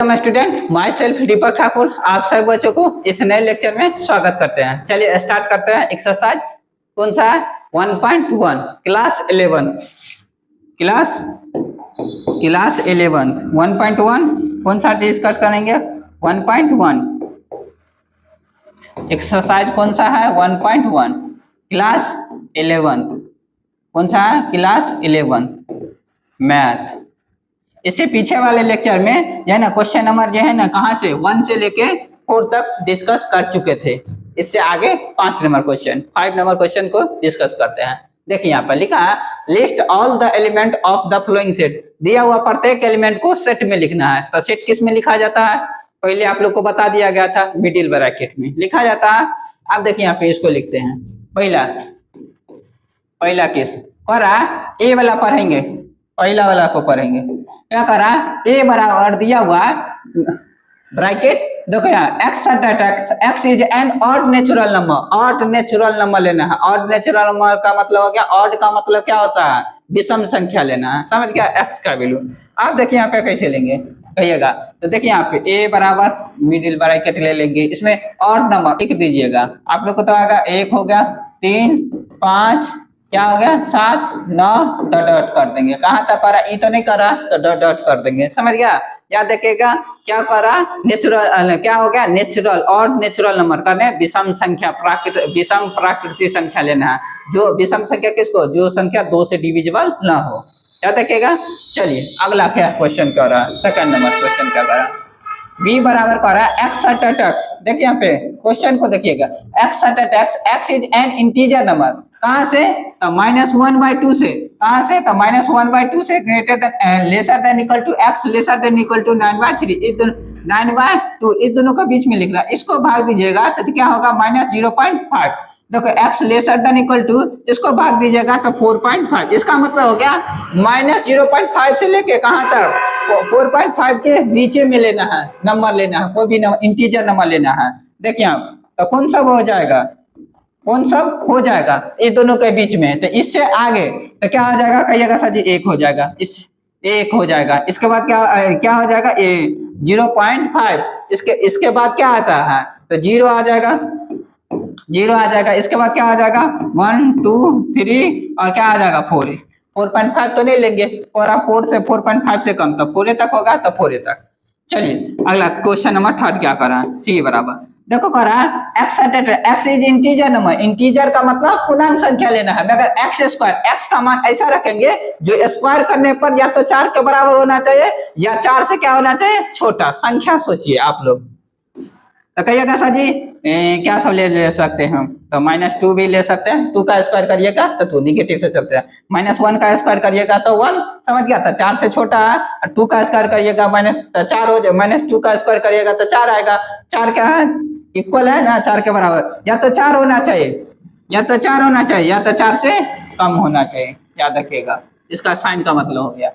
Student my self दीपक ठाकुर आप सब बच्चों को इस नए लेक्चर में स्वागत करते हैं। चलिए स्टार्ट करते हैं। एक्सरसाइज कौन सा है? 1.1 क्लास 11 क्लास 11 1.1 कौन सा डिस्कस करेंगे? 1.1 एक्सरसाइज कौन सा है? 1.1 क्लास 11 कौन सा है? Class 11 math. इससे पीछे वाले लेक्चर में जो है ना क्वेश्चन नंबर जो है ना कहाँ से 1 से लेके 4 तक डिस्कस कर चुके थे। इससे आगे 5 नंबर क्वेश्चन को डिस्कस करते हैं। देखिए यहाँ पर लिखा है list all the element of the flowing set. दिया हुआ प्रत्येक एलिमेंट को सेट में लिखना है। तो सेट किस में लिखा जाता है? पहले आप लोग को बता दिया गया था, मिडिल ब्रैकेट में लिखा जाता है। अब देखिए यहाँ पे इसको लिखते हैं। पहला केस करा ए वाला पढ़ेंगे, पहला वाला को पढ़ेंगे। क्या करा? ए बराबर दिया हुआ ब्रैकेट, देखो यार x is N odd natural number. Odd natural number लेना है। ऑड नेचुरल नंबर का मतलब हो गया, ऑड का मतलब क्या होता है? विषम संख्या लेना है। समझ गया? एक्स का वैल्यू। आप देखिए यहाँ पे कैसे लेंगे कहिएगा। तो देखिए यहाँ पे ए बराबर मिडिल ब्रैकेट ले लेंगे, इसमें ऑड नंबर लिख दीजिएगा। आप लोग को तो आएगा 1 हो गया, 3, 5, क्या हो गया 7, 9 डॉट डॉट कर देंगे। कहाँ तक करा? ई तो नहीं करा तो डॉट डॉट कर देंगे। समझ गया? याद देखिएगा क्या करा? नेचुरल क्या हो गया? नेचुरल ऑड नेचुरल नंबर करने विषम संख्या विषम प्राकृतिक संख्या लेना है। जो विषम संख्या किसको? जो संख्या 2 से डिविजिबल ना हो। याद रखिएगा। चलिए अगला क्या क्वेश्चन कर रहा है? सेकंड नंबर क्वेश्चन क्या कर रहा है? b बराबर कर रहा है एक्स अट एक्स। देखिए यहाँ पे क्वेश्चन को देखिएगा। X at X, X is an integer number. कहाँ से? -1/2 से। कहाँ से? तो -1/2 से greater than lesser than equal to X lesser than equal to 9/3। 9/2 इस दोनों का बीच में लिख रहा है। इसको भाग दीजिएगा तो क्या होगा? -0.5। देखो X lesser than equal to, इसको भाग दीजिएगा तो 4.5। इसका मतलब हो गया -0.5 से लेके कहाँ तक? 4.5 के बीच में लेना है, नंबर लेना है, कोई भी इंटीजर नंबर लेना है। देखिए आप तो कौन सा हो जाएगा? कौन सब हो जाएगा? ये दोनों के बीच में। तो इससे आगे तो क्या हो जाएगा कहिएगा सर जी? 1 हो जाएगा। इस 1 हो जाएगा। इसके बाद क्या हो जाएगा? 0.5। इसके बाद क्या आता है? तो 0 आ जाएगा। 0 आ जाएगा। इसके बाद क्या आ जाएगा? 1, 2, 3 और क्या आ जाएगा? 4। 4.5 तो नहीं लेंगे, और 4 से 4.5 से कम, तो 4 तक होगा तो 4 तक। चलिए अगला क्वेश्चन नंबर 3 क्या करा? सी बराबर देखो करा x is integer number. Integer का मतलब पूर्णांक संख्या लेना है। मगर एक्स स्क्वायर, एक्स का मान ऐसा रखेंगे जो स्क्वायर करने पर या तो 4 के बराबर होना चाहिए या 4 से क्या होना चाहिए? छोटा। संख्या सोचिए आप लोग। तो कहिएगा सर जी क्या सब ले सकते हैं हम? तो -2 भी ले सकते हैं। 2 का स्क्वायर करिएगा तो 2 निगेटिव से चलते हैं। -1 का स्क्वायर करिएगा तो 1। समझ गया? तो 4 से छोटा है। 2 का स्क्वायर करिएगा -4 हो जाए। -2 का स्क्वायर करिएगा तो 4 आएगा। 4 क्या है? इक्वल है ना 4 के बराबर। या तो 4 होना चाहिए, या तो 4 होना चाहिए, या तो 4 से कम होना चाहिए। याद रखिएगा। इसका साइन का मतलब हो गया।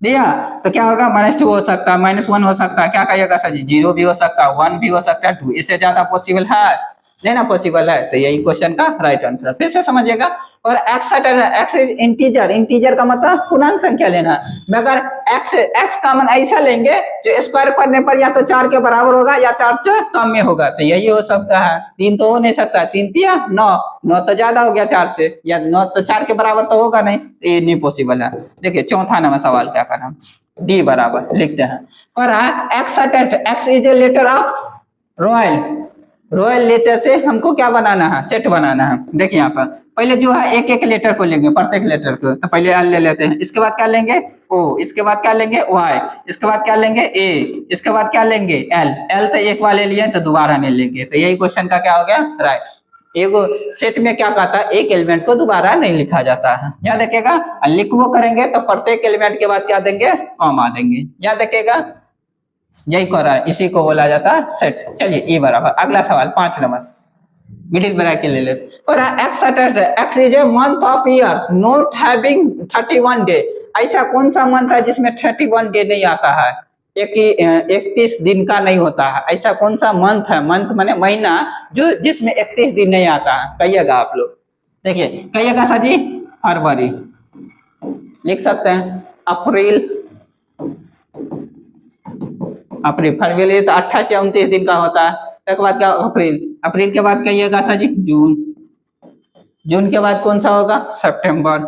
दिया तो क्या होगा? -2 हो सकता है, -1 हो सकता है। क्या कहिएगा सर जी? 0 भी हो सकता है, 1 भी हो सकता है, 2। इससे ज्यादा पॉसिबल है? नहीं ना पॉसिबल है। तो यही क्वेश्चन का राइट आंसर। फिर से समझिएगा। और एक्स इज इंटीजर। इंटीजर का मतलब पूर्णांक संख्या लेना है। मगर एक्स का मान ऐसा लेंगे जो स्क्वायर करने पर या तो 4 के बराबर होगा या 4 से कम में होगा। तो यही हो सकता है। 3 तो हो नहीं सकता। 3 तिया 9, 9 तो ज्यादा हो गया 4 से, या 9 तो 4 के बराबर तो होगा नहीं। ये नहीं पॉसिबल है। देखिए चौथा नंबर सवाल क्या करना? डी बराबर लिखते हैं। और X is a letter of royal. Royal letter से हमको क्या बनाना है? सेट बनाना है। देखिए यहाँ पर पहले जो है एक एक लेटर को लेंगे, प्रत्येक लेटर को। तो पहले एल ले लेते हैं। इसके बाद क्या लेंगे? ओ। इसके बाद क्या लेंगे? वाई। इसके बाद क्या लेंगे? ए। इसके बाद क्या लेंगे? एल। एल तो एक वाले लिए तो दोबारा नहीं लेंगे। तो यही क्वेश्चन का क्या हो गया? राइट। एगो सेट में क्या कहता है? एक एलिमेंट को दोबारा नहीं लिखा जाता है। याद रखिएगा। लिखवो करेंगे तो प्रत्येक एलिमेंट के बाद क्या देंगे? कॉमा देंगे। याद रखिएगा। यही कर रहा है, इसी को बोला जाता है सेट। चलिए ई बराबर अगला सवाल 5 नंबर मिडिल ब्रैकेट ले लेते। और X is a month of year not having 31 day. ऐसा कौन सा मंथ है जिसमें 31 डे नहीं आता है? 31 दिन का नहीं होता है। ऐसा कौन सा मंथ है? मंथ माने महीना, जो जिसमें 31 दिन नहीं आता है। कहिएगा आप लोग। देखिए कहिएगा सर जी फरवरी लिख सकते हैं, अप्रैल, अप्रैल, फरवरी तो 28 या 29 दिन का होता है। उसके बाद क्या, अप्रैल, अप्रैल के बाद कहिएगा सर जी जून, जून के बाद कौन सा होगा, सितंबर,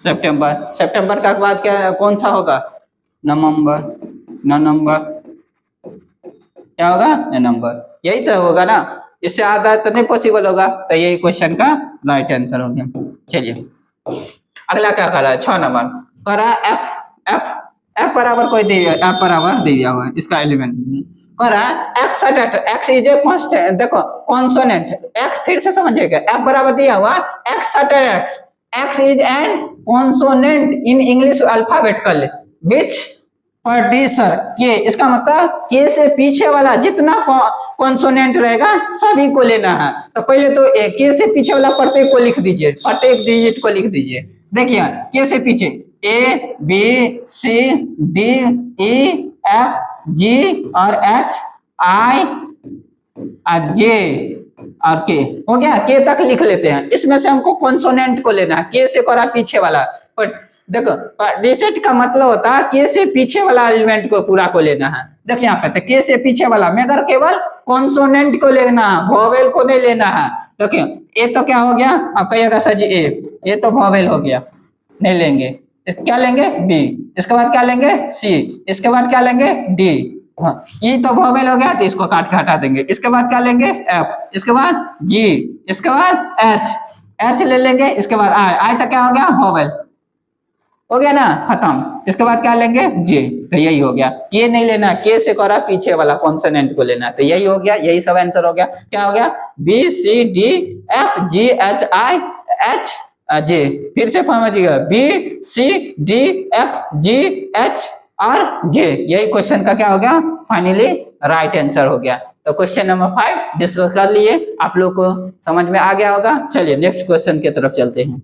सितंबर, सितंबर का बाद क्या कौन सा होगा, नवंबर, नवंबर, क्या होगा, नवंबर, यही तो होगा ना, इससे आधा तो नहीं पॉसिबल होगा, तो यही क्वेश्चन का राइट आंसर हो गया। चलिए अगला क्या कर रहा है, 6 नंबर कर रहा है एफ, एफ, एफ बराबर कोई दे, एफ बराबर दे दिया हुआ है, इसका एलिमेंट कर रहा है x state, x is a constant, देखो कॉन्सोनेंट, एक्स फिर से समझिएगा, एफ बराबर दिया हुआ x state x, X is N consonant in English alphabetical which producer के, इसका मतलब के से पीछे वाला जितना कॉन्सोनेंट रहेगा सभी को लेना है। तो पहले तो के से पीछे वाला प्रत्येक को लिख दीजिए, प्रत्येक डिजिट को लिख दीजिए। देखिए के से पीछे A B C D E F G और एच आई और जे और के, हो गया, के तक लिख लेते हैं। इसमें से हमको कॉन्सोनेंट को लेना है, के से करा पीछे वाला, पर देखो डिजिट का मतलब होता है के से पीछे वाला एलिमेंट को पूरा को लेना है। देखिए यहाँ पे तो के से पीछे वाला मगर केवल कॉन्सोनेंट को लेना है, वोवेल को नहीं लेना है। देखिए ए तो क्या हो गया, आप कहिएगा सर जी ए तो वोवेल हो गया, नहीं लेंगे, क्या लेंगे बी, इसके बाद क्या लेंगे सी, इसके बाद क्या लेंगे डी, हाँ ये तो वोवेल हो गया तो इसको काट के हटा देंगे। इसके बाद क्या लेंगे एफ, इसके बाद जी, इसके बाद एच, एच ले लेंगे, इसके बाद आई, आई तो क्या हो गया वोवेल, हो गया ना, खत्म। इसके बाद क्या लेंगे जे, तो यही हो गया, के नहीं लेना, के से करा पीछे वाला कॉन्सोनेंट को लेना, तो यही हो गया, यही सब आंसर हो गया। क्या हो गया, B C D F G H I H J, फिर से समझिएगा B C D F G H और जे, यही क्वेश्चन का क्या हो गया, फाइनली राइट आंसर हो गया। तो क्वेश्चन नंबर 5 डिस्कस कर लिए, आप लोग को समझ में आ गया होगा। चलिए नेक्स्ट क्वेश्चन की तरफ चलते हैं।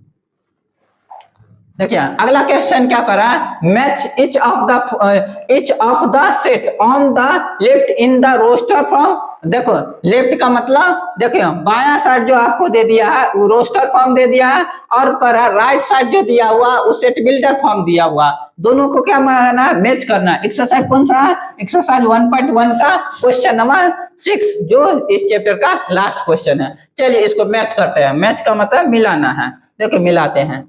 देखिए अगला क्वेश्चन क्या करा, match each of the set on the left in the roster form. देखो लेफ्ट का मतलब देखिए बायां साइड जो आपको दे दिया है वो रोस्टर फॉर्म दे दिया है, और करा राइट साइड जो दिया हुआ वो सेट बिल्डर फॉर्म दिया हुआ, दोनों को क्या माना, मैच करना। एक्सरसाइज कौन सा है, एक्सरसाइज 1.1 का क्वेश्चन नंबर 6 जो इस चैप्टर का लास्ट क्वेश्चन है। चलिए इसको मैच करते हैं, मैच का मतलब मिलाना है। देखिए मिलाते हैं,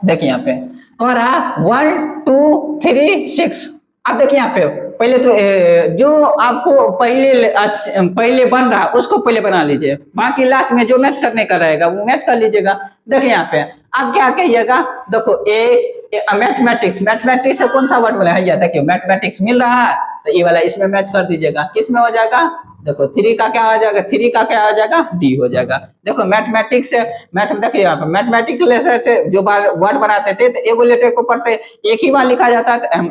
देखिए यहाँ पे कह रहा 1 2 3 6। अब देखिए यहाँ पे पहले तो जो आपको पहले बन रहा है उसको पहले बना लीजिए, बाकी लास्ट में जो मैच करने का रहेगा वो मैच कर लीजिएगा। देखिए यहाँ पे आप क्या कहिएगा, देखो मैथमेटिक्स, मैथमेटिक्स से कौन सा वर्ड बोला है, देखिए मैथमेटिक्स मिल रहा है तो ये वाला इसमें मैच कर दीजिएगा। किसमें हो जाएगा, देखो 3 का क्या हो जाएगा, 3 का क्या हो जाएगा, डी हो जाएगा। देखो मैथमेटिक्स से देखिए यहाँ पे मैथमेटिक्स लेटर से जो वर्ड बनाते थे तो एगो लेटर को पढ़ते एक ही बार लिखा जाता है, तो हम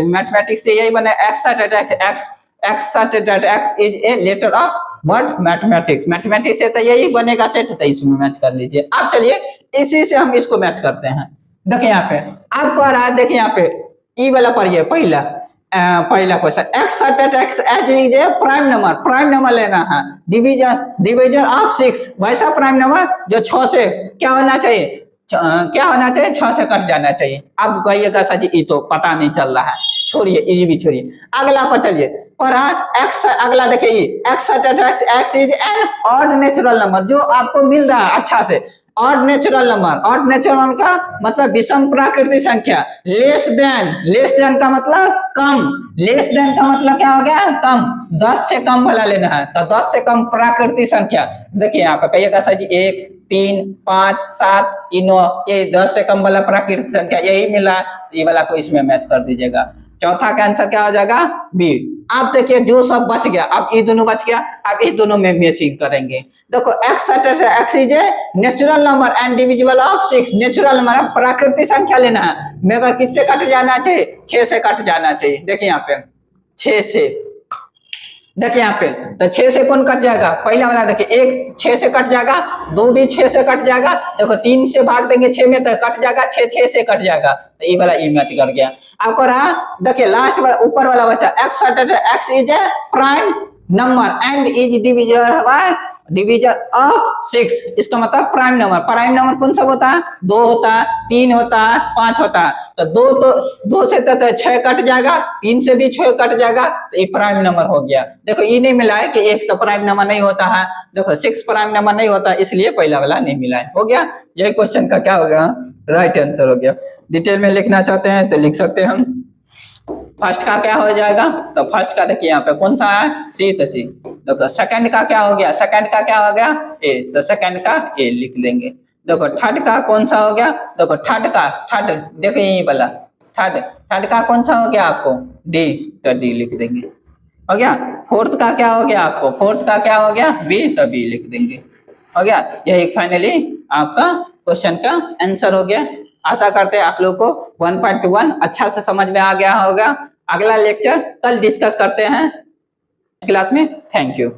मैथमेटिक्स से यही बने X is a letter of word mathematics, mathematics से तो यही बनेगा सेट, तो इसमें मैच कर लीजिए। अब चलिए इसी से हम इसको मैच करते हैं। देखिए यहाँ पे आप कह रहा है, देखिए यहाँ पे ई वाला पढ़िए, पहला question x x H is a prime number, prime number लेना है, डिवीजन ऑफ 6, वैसा प्राइम नंबर जो 6 से क्या होना चाहिए, क्या होना चाहिए, 6 से कट जाना चाहिए। अब कहिएगा सर जी ये तो पता नहीं चल रहा है, छोड़िए ये भी छोड़िए, अगला पर चलिए। और एक्स, अगला देखिए x is N odd natural number, जो आपको मिल रहा है अच्छा से odd natural number, odd natural का मतलब विषम प्राकृतिक संख्या, लेस देन का मतलब कम, लेस देन का मतलब क्या हो गया, कम, 10 से कम वाला लेना है, तो 10 से कम प्राकृतिक संख्या। देखिए यहाँ पे कहिएगा सर जी 1 3 5 7 9, ये 10 से कम वाला प्राकृतिक संख्या यही मिला, ये वाला को इसमें मैच कर दीजिएगा। चौथा का आंसर क्या हो जाएगा, बी। आप देखिए जो सब बच गया, अब ये दोनों बच गया, अब इस दोनों में मैचिंग करेंगे। देखो x is a natural number and divisible of 6, natural number प्राकृतिक संख्या लेना है, मगर किससे कट जाना चाहिए, 6 से कट जाना चाहिए। देखिए यहाँ पे 6 से, देखिए यहाँ पे तो 6 से कौन कट जाएगा, पहला वाला देखिए 1 6 से कट जाएगा, 2 भी 6 से कट जाएगा, देखो 3 से भाग देंगे 6 में तो कट जाएगा, 6 से कट जाएगा, तो ये वाला ई मैच कर गया। आपको रहा देखिए लास्ट वाला ऊपर वाला बचा x is A prime number and is divisible by division of 6, इसका मतलब प्राइम नंबर कौन सा होता है? 2 होता है, 3 होता है, 5 होता है। तो 2 से तो 6 कट जाएगा, 3 से भी 6 कट जाएगा, तो ये प्राइम नंबर हो गया। देखो ये नहीं मिला है कि एक तो प्राइम नंबर नहीं होता है, देखो 6 प्राइम नंबर नहीं होता, इसलिए पहला वाला नहीं मिला है। हो गया, यही क्वेश्चन का क्या हो गया? राइट आंसर हो गया। डिटेल में लिखना चाहते हैं तो लिख सकते हैं हम। फर्स्ट का क्या हो जाएगा? तो फर्स्ट का देखिए यहाँ पे कौन सा है? सी, तो सी। देखो सेकंड का क्या हो गया? सेकंड का क्या हो गया? ए, तो सेकंड का ए लिख देंगे। देखो थर्ड का कौन सा हो गया? देखो थर्ड देखो यही वाला थर्ड का कौन सा हो गया आपको? डी, तो डी लिख देंगे। हो गया। फोर्थ का क्या हो गया आपको? फोर्थ का क्या हो गया? बी, तो बी लिख देंगे। हो गया, यही फाइनली आपका क्वेश्चन का आंसर हो गया। आशा करते हैं आप लोग को 1.1 अच्छा से समझ में आ गया होगा। अगला लेक्चर कल डिस्कस करते हैं क्लास में। Thank you.